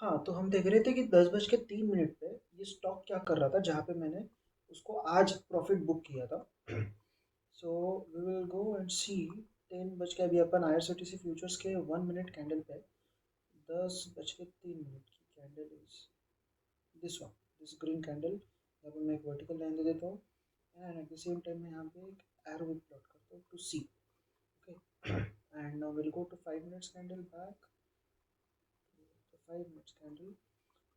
हाँ, तो हम देख रहे थे कि 10:03 पे ये स्टॉक क्या कर रहा था, जहाँ पे मैंने उसको आज प्रॉफिट बुक किया था। So we will go and see. 10 बज के अभी अपन IRCTC फ्यूचर्स के 1 मिनट कैंडल पे 10:03 की candle is this one, this green candle. यहाँ पे मैं एक वर्टिकल लाइन दे देता हूँ and at the same time मैं यहाँ पे एक एरो भी प्लॉट करता हूँ to see. Okay, and now will go to 5 minutes candle back, 5 minutes candle.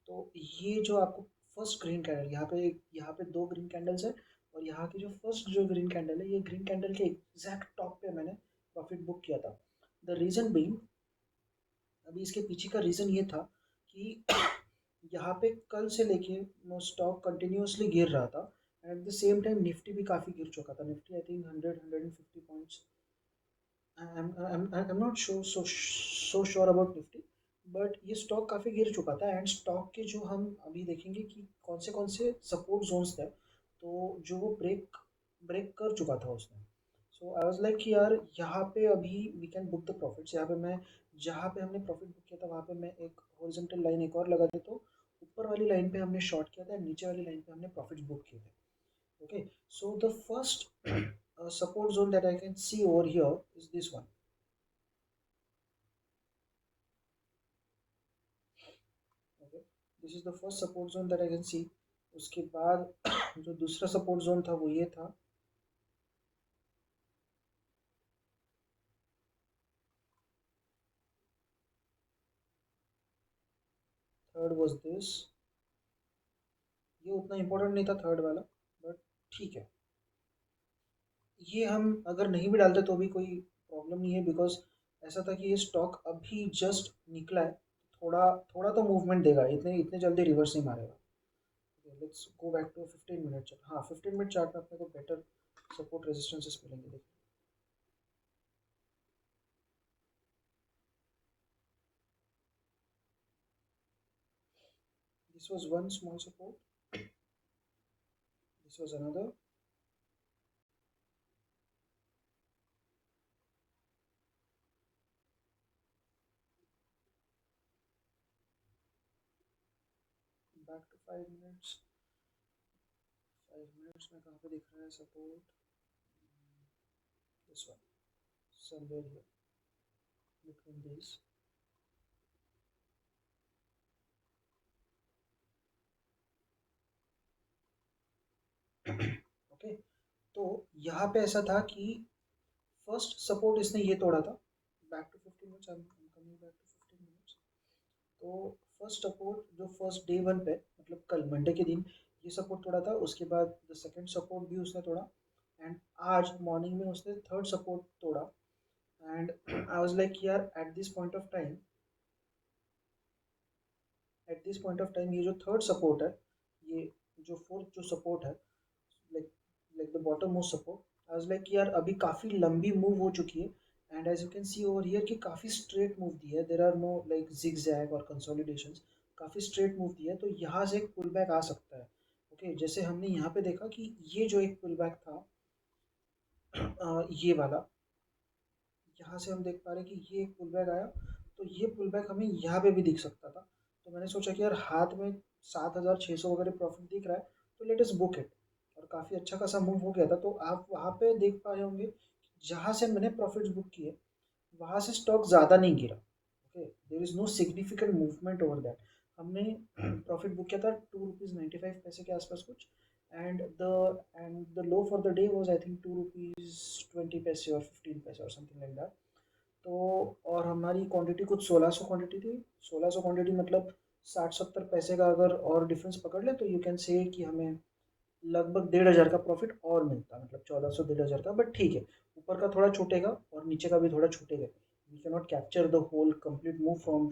तो ये जो आपको फर्स्ट ग्रीन कैंडल, यहाँ पे दो ग्रीन कैंडल्स है, और यहाँ की जो फर्स्ट जो ग्रीन कैंडल है, ये ग्रीन कैंडल के एग्जैक्ट टॉप पे मैंने प्रॉफिट बुक किया था। द रीज़न बीइंग, अभी इसके पीछे का रीज़न ये था कि यहाँ पे कल से लेके नो स्टॉक कंटिन्यूअसली गिर रहा था, and at the same time Nifty भी काफ़ी गिर चुका था। Nifty I think 100-150 points. I am not so sure about Nifty, but ये स्टॉक काफ़ी गिर चुका था, एंड स्टॉक के जो हम अभी देखेंगे कि कौन से सपोर्ट जोन्स थे, तो जो वो ब्रेक ब्रेक कर चुका था उसने। सो आई वाज लाइक कि यार यहाँ पे अभी we can book the profits. यहाँ पे मैं, जहाँ पे हमने प्रॉफिट बुक किया था वहाँ पे मैं एक हॉरिजॉन्टल लाइन एक और लगा देता हूँ। ऊपर वाली लाइन पे हमने शॉर्ट किया था, नीचे वाली लाइन पे हमने प्रॉफिट्स बुक किए थे। Okay, so the first support zone that I can see over here is this one. Okay, this is the first support zone that I can see. उसके बाद जो दूसरा सपोर्ट जोन था वो ये था। Third was this. ये उतना इम्पोर्टेंट नहीं था थर्ड वाला, बट ठीक है। ये हम अगर नहीं भी डालते तो भी कोई प्रॉब्लम नहीं है, बिकॉज ऐसा था कि ये स्टॉक अभी जस्ट निकला है। थोड़ा थोड़ा तो मूवमेंट देगा, इतने इतने जल्दी रिवर्स नहीं मारेगा। Let's go back to 15 minute chart. हाँ, 15 मिनट चार्ट में अपने को बेटर सपोर्ट रेजिस्टेंसेस मिलेंगे, देखिए। This was one small support. This was another. Back to 5 minutes. 5 minutes में कहाँ पे दिख रहा है support? This one. Somewhere here between these. Okay, तो यहाँ पे ऐसा था कि फर्स्ट सपोर्ट इसने ये तोड़ा था। Back to 15 minutes, I am coming back to 15 minutes. तो फर्स्ट सपोर्ट जो फर्स्ट डे वन पे, मतलब कल मंडे के दिन ये सपोर्ट तोड़ा था, उसके बाद द सेकंड सपोर्ट भी उसने तोड़ा, एंड आज मॉर्निंग में उसने थर्ड सपोर्ट तोड़ा। एंड आई वाज लाइक यार eight this point of time ये जो थर्ड सपोर्ट है, ये जो फोर्थ जो सपोर्ट है, like like the bottom most support, I was like यार अभी काफ़ी लंबी मूव हो चुकी है, and as you can see over here कि काफ़ी स्ट्रेट मूव दी है। There are no like zig zag और कंसोलिडेशंस, काफ़ी स्ट्रेट मूव दी है, तो यहाँ से एक पुल बैक आ सकता है। ओके, जैसे हमने यहाँ पे देखा कि ये जो एक पुल बैक था, ये वाला, यहाँ से हम देख पा रहे हैं कि ये एक पुल बैक आया, तो ये पुल बैक हमें यहाँ पे भी दिख सकता था। तो मैंने सोचा कि यार हाथ में 7,600 वगैरह प्रॉफिट दिख रहा है, तो लेट अस बुक इट। और काफ़ी अच्छा खासा मूव हो गया था, तो आप वहाँ पे देख पा रहे होंगे जहाँ से मैंने प्रॉफिट्स बुक किए वहाँ से स्टॉक ज़्यादा नहीं गिरा। Okay, there is no significant movement over that. हमने प्रॉफिट बुक किया था ₹2.95 के आसपास कुछ, and the low for the day was I think ₹2.20 और 15 पैसे और समथिंग लाइक दैट। तो और हमारी क्वांटिटी कुछ 1600 क्वांटिटी थी। 1600 क्वांटिटी मतलब 60-70 पैसे का अगर और डिफरेंस पकड़ ले, तो यू कैन से कि हमें लगभग 1,500 का प्रॉफिट और मिलता, मतलब 1400 1,500 का। बट ठीक है, ऊपर का थोड़ा छूटेगा और नीचे का भी थोड़ा छूटेगा। We can not capture the whole complete move from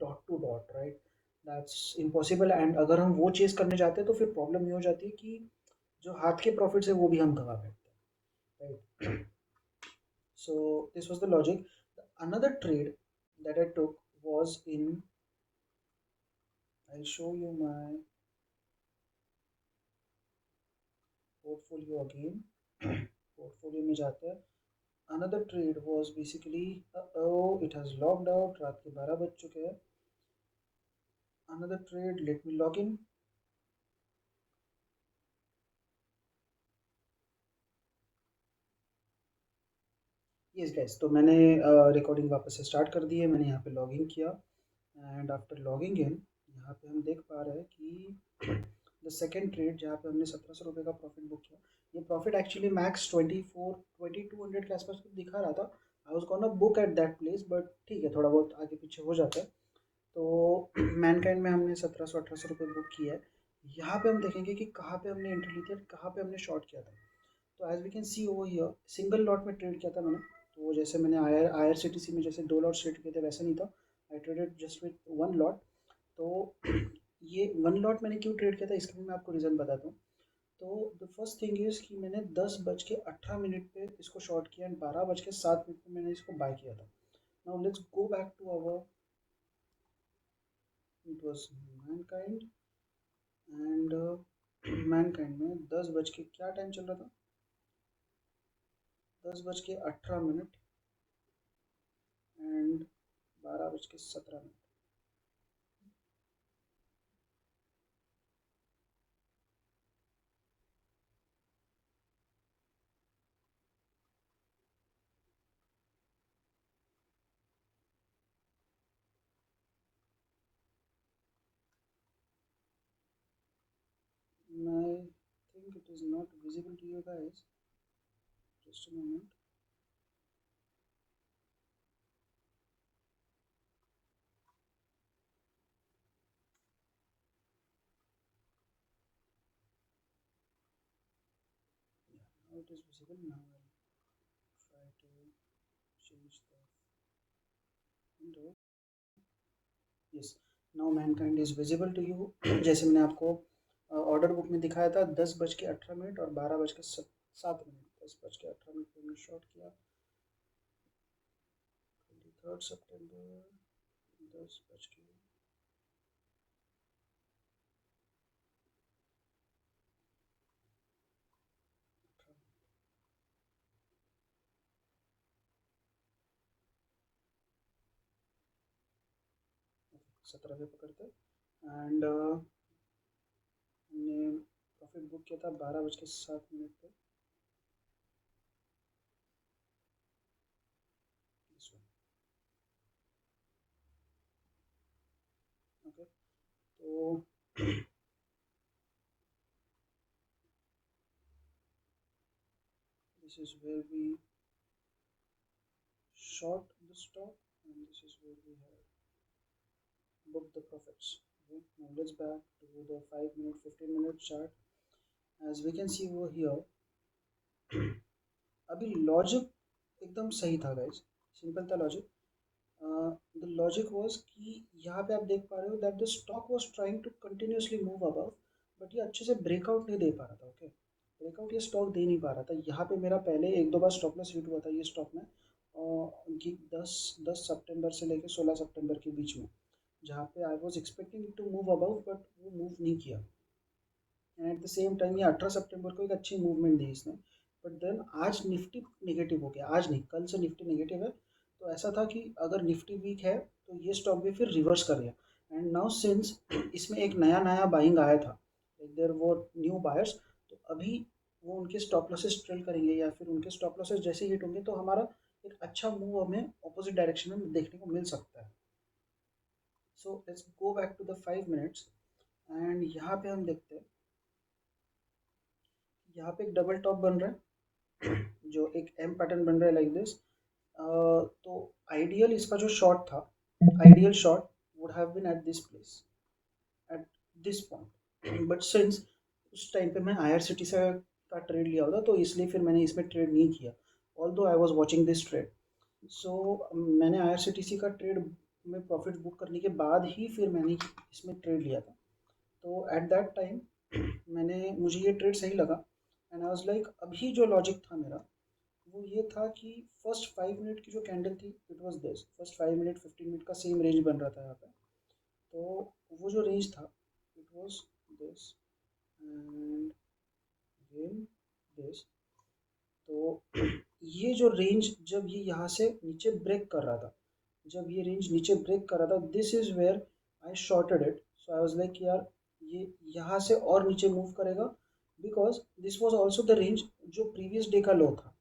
dot to dot, right? That's impossible, and अगर हम वो चेज करने जाते हैं तो फिर प्रॉब्लम ये हो जाती है कि जो हाथ के प्रॉफिट्स है वो भी हम गवा बैठते हैं, right? So this was the logic. Another trade that I took was in, I'll show you my portfolio again. Portfolio में जाते हैं। Another trade was basically, oh it has logged out, रात के 12 बज चुके हैं। another trade. Let me log in. Yes guys, तो मैंने रिकॉर्डिंग वापस से स्टार्ट कर दी है। मैंने यहाँ पे लॉग इन किया एंड आफ्टर लॉगिंग इन यहाँ पे हम देख पा रहे हैं कि द सेकेंड ट्रेड जहाँ पे हमने 1700 रुपये का प्रॉफिट बुक किया, ये प्रॉफिट एक्चुअली मैक्स 2200 के आसपास कुछ दिखा रहा था। I was gone book at that place, but ठीक है, थोड़ा बहुत आगे पीछे हो जाता है। तो मैनकाइंड में हमने 1700-1800 रुपये बुक किया है। यहाँ पे हम देखेंगे कि कहाँ पे हमने एंट्री ली थी और कहाँ पे हमने शॉर्ट किया था। तो as we can see over here, single lot में ट्रेड किया था मैंने। तो जैसे मैंने IRCTC में जैसे 2 लॉट ट्रेड किए थे वैसा नहीं था। I traded just with 1 lot. तो ये 1 लॉट मैंने क्यों ट्रेड किया था इसके भी मैं आपको रीज़न बताता हूँ। तो द फर्स्ट थिंग इज़ कि मैंने 10:18 पे इसको शॉर्ट किया एंड 12:07 पे मैंने इसको बाय किया था। Now let's go back to our, it was Mankind and Mankind में 10 बज के क्या टाइम चल रहा था, 10:18 and 12:17। I think it is not visible to you guys. Just a moment. Yeah, now it is visible. Now I'll try to change the window. Yes, now mankind is visible to you. जैसे मैंने आपको order book में दिखाया था 10:18 और 12:07। 10:18 पे हमने short किया 23 सितंबर, 10:18। 17 पे पकड़ते एंड हमने प्रॉफिट बुक किया था 12:07 पे। ओके, तो this is where we short the stock and this is where we have booked the profits. Okay, now let's back to the 5 minute 15 minute chart. As we can see over here, अभी logic एकदम सही था guys, simple था logic. The logic was कि यहाँ पे आप देख पा रहे हो that the stock was trying to continuously move above, but ये अच्छे से ब्रेकआउट नहीं दे पा रहा था। ओके, ब्रेकआउट ये स्टॉक दे नहीं पा रहा था। यहाँ पे मेरा पहले एक दो बार स्टॉप लॉस हिट हुआ था ये स्टॉक में, कि 10 सितंबर से लेकर 16 सितंबर के बीच में, जहाँ पे I was expecting to move above but वो मूव नहीं किया। And at the same time ये 18 सितंबर को एक अच्छी मूवमेंट दी इसने, बट देन आज निफ्टी नेगेटिव हो गया। आज नहीं, कल से निफ्टी नेगेटिव है। तो ऐसा था कि अगर निफ्टी वीक है तो ये स्टॉक भी फिर रिवर्स कर गया। एंड नाउ सिंस इसमें एक नया नया बाइंग आया था, लाइक देयर वो न्यू बायर्स, तो अभी वो उनके स्टॉप लॉसेस ट्रेल करेंगे या फिर उनके स्टॉप लॉसेस जैसे हिट होंगे तो हमारा एक अच्छा मूव हमें अपोजिट डायरेक्शन में देखने को मिल सकता है। So let's go back to the 5 minutes and यहाँ पे हम देखते हैं, यहाँ पे एक डबल टॉप बन रहा है, जो एक एम पैटर्न बन रहा है लाइक दिस। तो आइडियल इसका जो शॉट था, ideal shot would have been at this place, at this point, but since उस टाइम पे मैं IRCTC से का ट्रेड लिया होता तो इसलिए फिर मैंने इसमें ट्रेड नहीं किया, although I was watching this trade. So मैंने IRCTC का ट्रेड में प्रॉफिट बुक करने के बाद ही फिर मैंने इसमें ट्रेड लिया था। तो एट दैट टाइम मैंने मुझे ये ट्रेड सही लगा एंड आई वाज लाइक, अभी जो लॉजिक था मेरा वो ये था कि फर्स्ट 5 मिनट की जो कैंडल थी it was this, first 5 minute 15 minute का सेम रेंज बन रहा था यहाँ पे। तो वो जो रेंज था it was this and again this. तो ये जो रेंज जब ये यहाँ से नीचे ब्रेक कर रहा था, जब ये रेंज नीचे ब्रेक कर रहा था, this is where I shorted it, so I was like यार ये यहाँ से और नीचे मूव करेगा, because this was also the range जो प्रीवियस डे का लो था।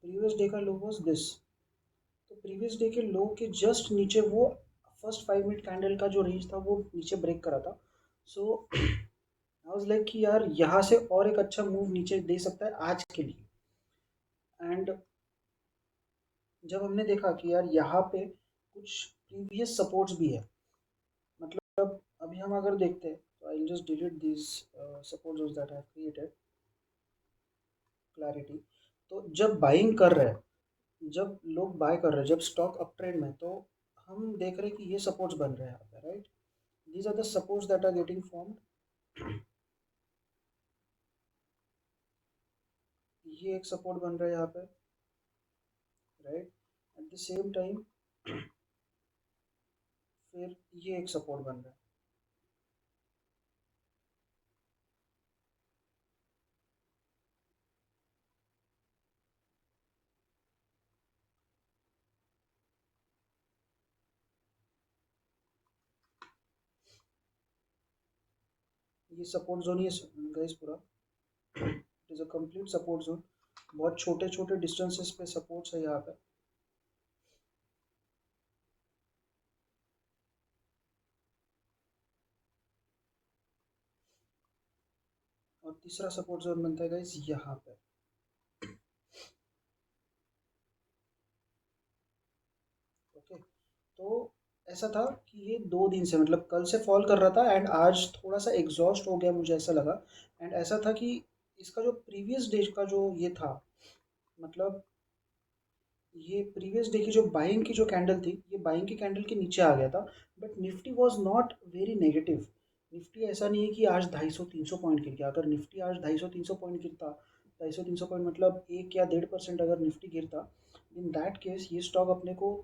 प्रीवियस डे का लो वाज दिस, तो प्रीवियस डे के लो के जस्ट नीचे वो फर्स्ट 5 मिनट कैंडल का जो रेंज था वो नीचे ब्रेक करा था। सो आई वाज लाइक कि यार यहाँ से और एक अच्छा मूव नीचे दे सकता है आज के लिए। एंड जब हमने देखा कि यार यहाँ पे कुछ प्रीवियस सपोर्ट्स भी है, मतलब अभी हम अगर देखते हैं तो I just delete this supports that I have created, clarity. तो जब बाइंग कर रहे हैं, जब लोग बाय कर रहे हैं, जब स्टॉक अप ट्रेंड में, तो हम देख रहे हैं कि ये सपोर्ट्स बन रहे हैं यहाँ पे, right. These are the supports that are getting formed. ये एक सपोर्ट बन रहा है यहाँ पे, right. At the same time फिर ये एक सपोर्ट बन रहा है। ये सपोर्ट जोन ही है गाइस पूरा, it is a complete support zone. बहुत छोटे छोटे डिस्टेंसेस पे सपोर्ट्स है यहाँ पे। और तीसरा सपोर्ट जोन बनता है गाइस यहाँ पे। ओके, तो ऐसा था कि ये 2 दिन से, मतलब कल से फॉल कर रहा था एंड आज थोड़ा सा एग्जॉस्ट हो गया, मुझे ऐसा लगा। एंड ऐसा था कि इसका जो प्रीवियस डे का जो ये था, मतलब ये प्रीवियस डे की जो बाइंग की जो कैंडल थी, ये बाइंग की कैंडल के नीचे आ गया था। But Nifty was not very negative. Nifty ऐसा नहीं है कि आज 250-300 पॉइंट गिर गया। अगर निफ्टी आज 250-300 पॉइंट गिरता, 250-300 पॉइंट मतलब 1 या 1.5% अगर निफ्टी गिरता, इन दैट केस ये स्टॉक अपने को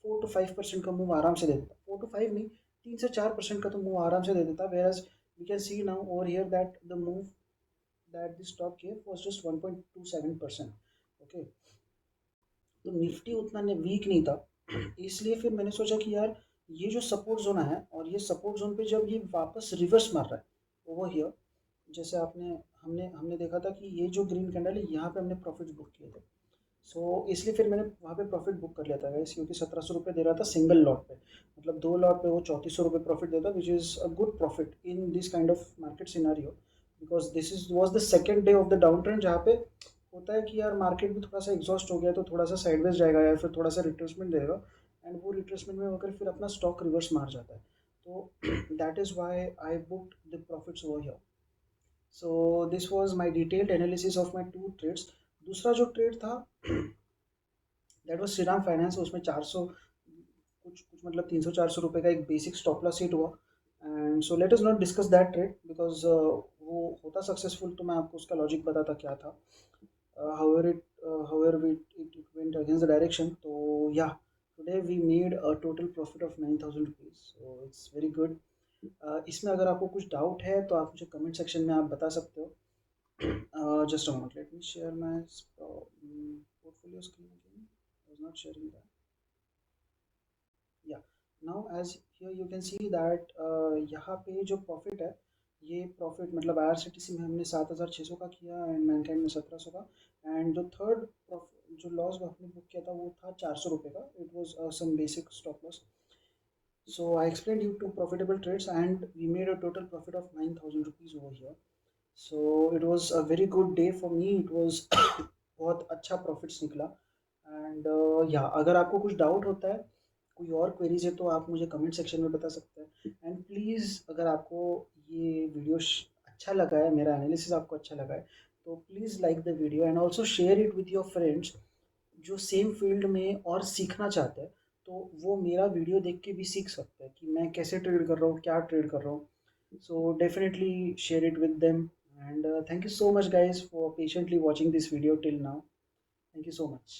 4 to 5% का मूव आराम से दे देता। 4 to 5 नहीं, 3 से 4% का तो मूव आराम से दे देता। Where as we can see now over here that the move that the stock give was just 1.27%। Okay, तो निफ्टी उतना वीक नहीं था। इसलिए फिर मैंने सोचा कि यार ये जो सपोर्ट जोन है, और ये सपोर्ट जोन पे जब ये वापस रिवर्स मार रहा है ओवर हियर, जैसे आपने हमने हमने देखा था कि ये जो ग्रीन कैंडल है यहाँ पे हमने प्रॉफिट्स बुक किए थे। सो इसलिए फिर मैंने वहाँ पे प्रॉफिट बुक कर लिया था गाइस, क्योंकि 1700 रुपये दे रहा था सिंगल लॉट पे। मतलब 2 लॉट पे वो 3400 रुपये प्रॉफिट देता, which is a good profit in this kind of market scenario. Because this is was the second day of the down trend, जहाँ पे होता है कि यार मार्केट भी थोड़ा सा एग्जॉस्ट हो गया तो थोड़ा सा साइडवेज जाएगा या फिर थोड़ा सा रिट्रेसमेंट देगा। एंड वो रिट्रेसमेंट में होकर फिर अपना स्टॉक रिवर्स मार जाता है। तो that is why I booked the profits over here. So this was my detailed analysis of my 2 trades. दूसरा जो ट्रेड था दैट वाज श्रीराम फाइनेंस। उसमें 400 कुछ कुछ मतलब 300-400 रुपये का एक बेसिक स्टॉप लॉस हिट हुआ। And so let us not discuss that trade, because वो होता सक्सेसफुल तो मैं आपको उसका लॉजिक बताता क्या था। However it however it went against the direction. तो या today we made a total profit of 9,000 rupees, so it's very good. इसमें अगर आपको कुछ डाउट है तो आप मुझे कमेंट सेक्शन में आप बता सकते हो। Just a moment, let me share my portfolio screen again. I was not sharing that. Yeah, now as here you can see that यहाँ पे जो प्रॉफिट है, ये प्रॉफिट मतलब IRCTC में हमने 7,600 का किया एंड मैनकाइंड में 1,700 का। एंड जो थर्ड जो लॉस हमने बुक किया था वो था 400 रुपये का। It was some basic stop loss. So I explained you two profitable trades and we made a total profit of 9,000 rupees over here. So it was a very good day for me. It was बहुत अच्छा profits निकला। And या अगर आपको कुछ doubt होता है, कोई और क्वेरीज है, तो आप मुझे कमेंट सेक्शन में बता सकते हैं। एंड प्लीज़ अगर आपको ये वीडियो अच्छा लगा है, मेरा एनालिसिस आपको अच्छा लगा है, तो please like the video and also share it with your friends जो सेम फील्ड में और सीखना चाहते हैं। तो वो मेरा वीडियो देख के भी सीख सकते हैं कि मैं कैसे ट्रेड कर रहा हूँ, क्या ट्रेड कर रहा हूँ। So definitely share it with them. And thank you so much, guys, for patiently watching this video till now. Thank you so much.